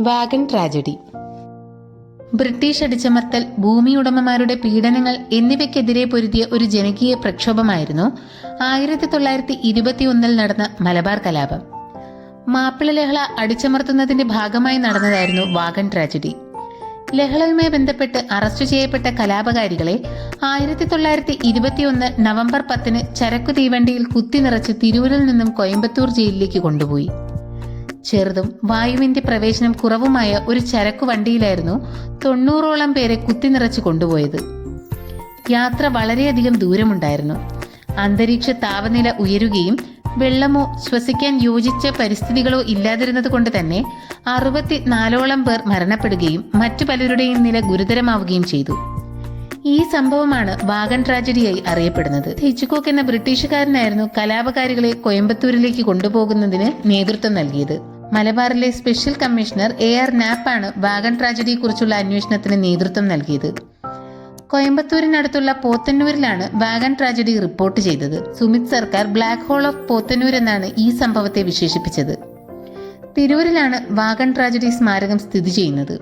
Wagon tragedy. British അടിച്ചമർത്തൽ, ഭൂമിയുടമമാരുടെ പീഡനങ്ങൾ എന്നിവയ്ക്കെതിരെ പൊരുതിയ ഒരു ജനകീയ പ്രക്ഷോഭമായിരുന്നു 1921 നടന്ന മലബാർ കലാപം. മാപ്പിള ലഹള അടിച്ചമർത്തുന്നതിന്റെ ഭാഗമായി നടന്നതായിരുന്നു വാഗൺ ട്രാജഡി. ലഹളയുമായി ബന്ധപ്പെട്ട് അറസ്റ്റ് ചെയ്യപ്പെട്ട കലാപകാരികളെ 1921 നവംബർ 10 ചരക്കു തീവണ്ടിയിൽ കുത്തി നിറച്ച് തിരൂരിൽ നിന്നും കോയമ്പത്തൂർ ജയിലിലേക്ക് കൊണ്ടുപോയി. ചെറുതും വായുവിന്റെ പ്രവേശനം കുറവുമായ ഒരു ചരക്കു വണ്ടിയിലായിരുന്നു 90ഓളം പേരെ കുത്തി നിറച്ച് കൊണ്ടുപോയത്. യാത്ര വളരെയധികം ദൂരമുണ്ടായിരുന്നു. അന്തരീക്ഷ താപനില ഉയരുകയും വെള്ളമോ ശ്വസിക്കാൻ യോജിച്ച പരിസ്ഥിതികളോ ഇല്ലാതിരുന്നത് കൊണ്ട് തന്നെ 64ഓളം പേർ മരണപ്പെടുകയും മറ്റു പലരുടെയും നില ഗുരുതരമാവുകയും ചെയ്തു. ഈ സംഭവമാണ് വാഗൺ ട്രാജഡിയായി അറിയപ്പെടുന്നത്. ഹിച്ച്കോക്ക് എന്ന ബ്രിട്ടീഷുകാരനായിരുന്നു കലാപകാരികളെ കോയമ്പത്തൂരിലേക്ക് കൊണ്ടുപോകുന്നതിന് നേതൃത്വം നൽകിയത്. മലബാറിലെ സ്പെഷ്യൽ കമ്മീഷണർ AR നാപ്പാണ് വാഗൺ ട്രാജഡിയെക്കുറിച്ചുള്ള അന്വേഷണത്തിന് നേതൃത്വം നൽകിയത്. കോയമ്പത്തൂരിനടുത്തുള്ള പോത്തന്നൂരിലാണ് വാഗൺ ട്രാജഡി റിപ്പോർട്ട് ചെയ്തത്. സുമിത് സർക്കാർ ബ്ലാക്ക് ഹോൾ ഓഫ് പോത്തന്നൂർ എന്നാണ് ഈ സംഭവത്തെ വിശേഷിപ്പിച്ചത്. തിരൂരിലാണ് വാഗൺ ട്രാജഡി സ്മാരകം സ്ഥിതി ചെയ്യുന്നത്.